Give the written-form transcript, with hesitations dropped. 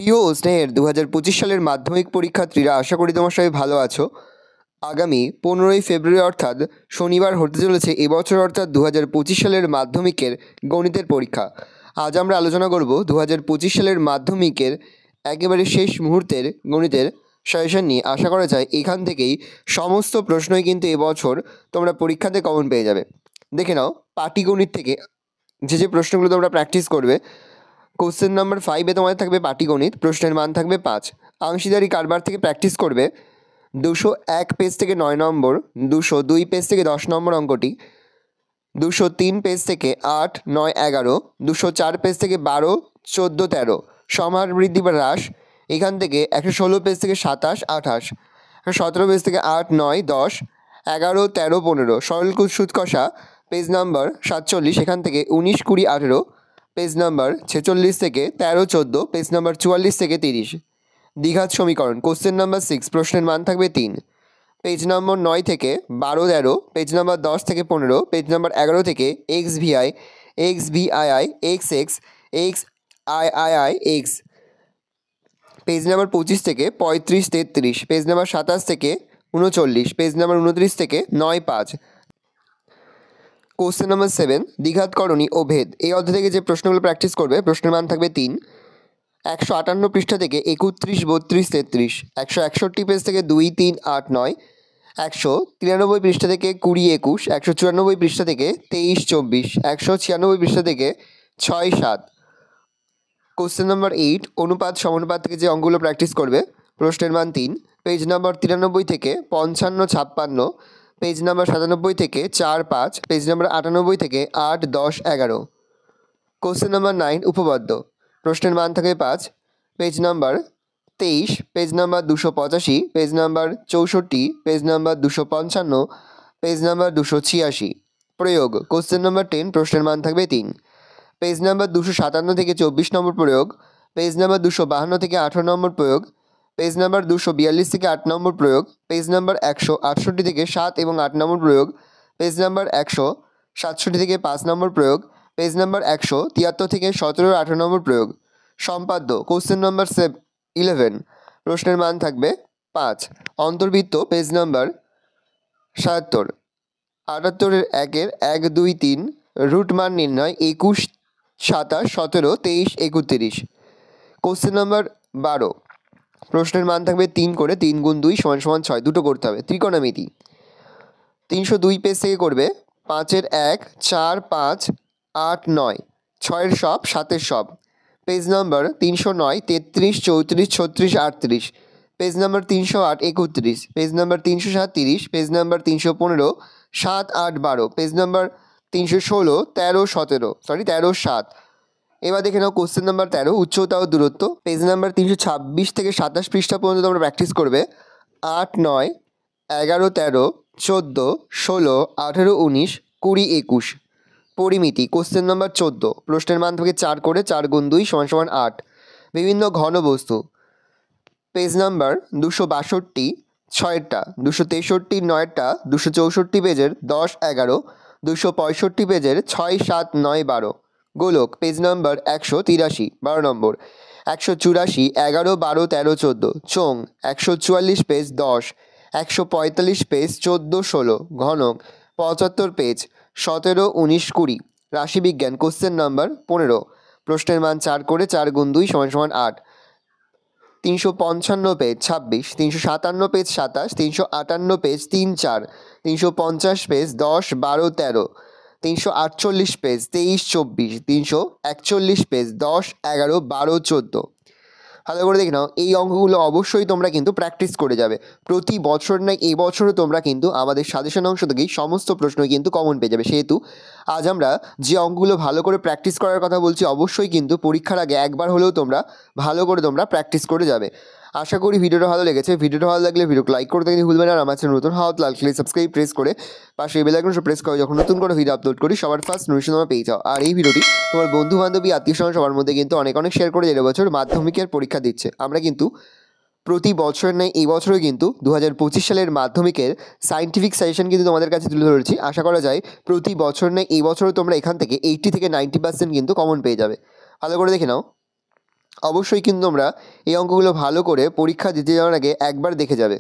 প্রিয় ও স্নেহের 2025 সালের মাধ্যমিক পরীক্ষার্থীরা, আশা করি তোমার সবাই ভালো আছো। আগামী 15ই ফেব্রুয়ারি অর্থাৎ শনিবার হতে চলেছে এবছর অর্থাৎ 2025 সালের মাধ্যমিকের গণিতের পরীক্ষা। আজ আমরা আলোচনা করব 2025 সালের মাধ্যমিকের একেবারে শেষ মুহূর্তের গণিতের সাজেশন নিয়ে। আশা করা যায় এখান থেকেই সমস্ত প্রশ্নই কিন্তু এবছর তোমরা পরীক্ষাতে কমন পেয়ে যাবে। দেখে নাও, পাটিগণিত থেকে যে প্রশ্নগুলো তোমরা প্র্যাকটিস করবে। কোশ্চেন নাম্বার 5-এ তোমাদের থাকবে পাটিগণিত, প্রশ্নের মান থাকবে 5। আংশিদারি কারবার থেকে প্র্যাকটিস করবে 201 পেজ থেকে 9 নম্বর, 202 পেজ থেকে 10 নম্বর অঙ্কটি, 203 পেজ থেকে 8, 9, 11, 204 পেজ থেকে 12, 14, 13 সমাহার বৃদ্ধি বা হ্রাস, এখান থেকে 116 পেজ থেকে 27, 28, 117 পেজ থেকে 8, 9, 10, 11, 13, 15 সরল সুদ কষা পেজ নাম্বার 47, এখান থেকে 19, 20, 18 পেজ নাম্বার 46 থেকে 13, 14 পেজ নাম্বার 44 থেকে 30 দ্বিঘাত সমীকরণ কোশ্চেন নাম্বার 6 প্রশ্নের মান থাকবে 3 পেজ নম্বর 9 থেকে 12, 13 পেজ নাম্বার 10 থেকে 15 পেজ নাম্বার 11 থেকে X VI, X VII, X X, X III, X page number 25 থেকে 35, 33 পেজ নাম্বার 27 থেকে 39 পেজ নাম্বার 29 থেকে 9, 5 কোশ্চেন নাম্বার 7 দ্বিঘাতকরণী ও ভেদ। এই অধ্যায় থেকে যে প্রশ্নগুলো প্র্যাকটিস করবে প্রশ্নের মান থাকবে 3 158 পৃষ্ঠা থেকে 31, 32, 33 161 পেজ থেকে 2, 3, 8, 9 193 পৃষ্ঠা থেকে 20, 21 194 পৃষ্ঠা থেকে 23, 24 196 পৃষ্ঠা থেকে 6, 7 কোশ্চেন নাম্বার 8 অনুপাত সমানুপাত থেকে যে অঙ্কগুলো প্র্যাকটিস করবে প্রশ্নের মান 3 পেজ নাম্বার 93 থেকে 55, 56 পেজ নাম্বার 97 থেকে 4, 5 পেজ নাম্বার 98 থেকে 8, 10, 11 কোশ্চেন নাম্বার 9 উপপাদ্য প্রশ্নের মান থাকে 5 page number 23 page number 285 page number 64 page number 255 page number 286 প্রয়োগ কোশ্চেন নাম্বার 10 প্রশ্নের মান থাকবে 3 পেজ নাম্বার 257 থেকে 24 নম্বর প্রয়োগ, পেজ নাম্বার 252 থেকে 18 নম্বর প্রয়োগ, পেজ নাম্বার 242 থেকে 8 নম্বর প্রয়োগ, পেজ নাম্বার 168 থেকে 7 এবং 8 নম্বর প্রয়োগ, পেজ নাম্বার 167 থেকে 5 নম্বর প্রয়োগ, পেজ নাম্বার 173 থেকে 17 18 নম্বর প্রয়োগ। সম্পাদ্য কোশ্চেন নাম্বার 11 প্রশ্নের মান থাকবে 5 অন্তর্বৃত্ত পেজ নাম্বার 77 78 1 1 2 3 রুট মান নির্ণয় 21 27 17 23 31 কোশ্চেন নাম্বার 12 প্রশ্নের মান থাকবে 3 করে 3 গুণ 2 সমান সমান 6 দুটো করতে হবে। ত্রিকোণমিতি 302 পেজ থেকে করবে 5-এর 1 4 5 8 9 6-এর সব 7-এর সব page number 309 33 34 36 38 page number 308 31 page number 307 30 page number 315 7 8 12 page number 316 13 17 13 7 এবার দেখে নাও কোশ্চেন নাম্বার 13 উচ্চতা ও দূরত্ব পেজ নাম্বার 326 থেকে 27 পৃষ্ঠা পর্যন্ত তোমরা প্র্যাকটিস করবে 8 9 11 13 14 16 18 19 20 21 পরিমিতি কোশ্চেন নাম্বার 14 প্রশ্নের মান থেকে 4 করে 4 গুণ 2 সমান সমান 8 বিভিন্ন ঘনবস্তু পেজ নাম্বার 262 6টা 263 9টা 264 পেজের 10 11 265 পেজের 6 7 9 12 গোলক পেজ নাম্বার 183 12 নম্বর 184 11 12 13 14 চোং 144 পেজ 10 145 পেজ 14 16 ঘনক 75 পেজ 17 19 20 রাশিবিজ্ঞান কোশ্চেন নাম্বার 15 প্রশ্নের মান 4 করে 4 গুণ 2 সমান সমান 8 355 page 26 357 page 27 358 page 3 4 350 page 10 12 13 348 page 23 24 341 page 10 11 12 14 ভালো করে দেখে নাও। এই অঙ্কগুলো অবশ্যই তোমরা কিন্তু প্র্যাকটিস করে যাবে। প্রতি বছর নয় এই বছরও তোমরা কিন্তু আমাদের সাজেশন অংশ থেকেই সমস্ত প্রশ্ন কিন্তু কমন পেয়ে যাবে। সেহেতু আজ আমরা যে অঙ্কগুলো ভালো করে প্র্যাকটিস করার কথা বলছি অবশ্যই কিন্তু পরীক্ষার আগে একবার হলেও তোমরা ভালো করে তোমরা প্র্যাকটিস করে যাবে। আশা করি ভিডিওটা ভালো লেগেছে। ভিডিওটা ভালো লাগলে ভিডিওকে লাইক করতে কিন্তু ভুলবেন না। আর আমার চ্যানেল নতুন হওয়া লাল ক্লিক সাবস্ক্রাইব প্রেস করে পাশে বেল আইকন প্রেস করে যখন নতুন করে ভিডিও আপলোড করি সবার ফার্স্ট নোটিফিকেশন তোমরা পেয়ে যাও। আর এই ভিডিওটি তোমার বন্ধু বান্ধবী আত্মীয় স্বজন সবার মধ্যে কিন্তু অনেক শেয়ার করে দেড় বছর মাধ্যমিকের পরীক্ষা দিচ্ছে। আমরা কিন্তু প্রতি বছর নেই এই বছরও কিন্তু 2025 সালের মাধ্যমিকের সায়েন্টিফিক সাজেশন কিন্তু তোমাদের কাছে তুলে ধরেছি। আশা করা যায় প্রতি বছর নেই এই বছরও তোমরা এখান থেকে 80 থেকে 90% কিন্তু কমন পেয়ে যাবে। ভালো করে দেখে নাও। অবশ্যই কিন্তু তোমরা এই অঙ্কগুলো ভালো করে পরীক্ষা দিতে যাওয়ার আগে একবার দেখে যাবে।